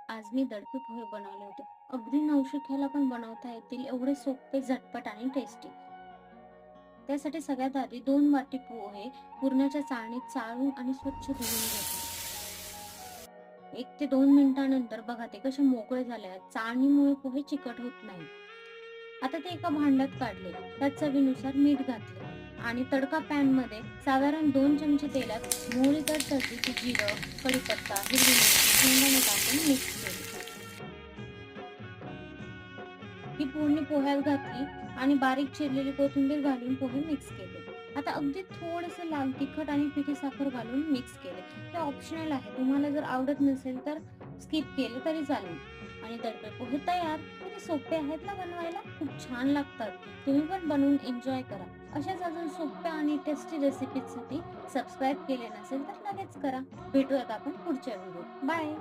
आज मी दडपे पोहे बनवले होते. अगदी नवशिक्याला पण बनवता येतील एवढे सोपे, झटपट आणि टेस्टी. त्यासाठी सगळ्यात आधी 2 वाटी पोहे पुरणाच्या चाळणीत चाळून आणि स्वच्छ धुवून घेतले. 1 ते 2 मिनिटानंतर बघा ते कसे मोकळे झाले आहेत. चाळणीमुळे पोहे चिकट होत नाही. आता ते एका भांड्यात काढले. त्यात चवीनुसार मीठ घातले आणि तडका पॅनमध्ये साधारण 2 चमचे तेलात मोहरी तडतडली की जिरं, कढीपत्ता, हिरवी मिरची, शेंगदाणे टाकून मिक्स केले. ही फोडणी पोह्यात घातली आणि बारीक चिरलेली कोथिंबीर घालून पोहे मिक्स केले. आता अगदी थोडंसं लाल तिखट आणि पिठी साखर घालून मिक्स केले. हे ऑप्शनल आहे. तुम्हाला जर आवडत नसेल तर स्किप केले तरी चालेल. आणि दडपे पोहे तयार. किती सोपे आहेत ना बनवायला? खूप छान लागतात. तुम्ही पण बनवून एन्जॉय करा. अशाच अजून सोप्या आणि टेस्टी रेसिपीसाठी सबस्क्राईब केले नसेल तर लगेच करा. भेटूयात आपण पुढच्या व्हिडिओत. बाय.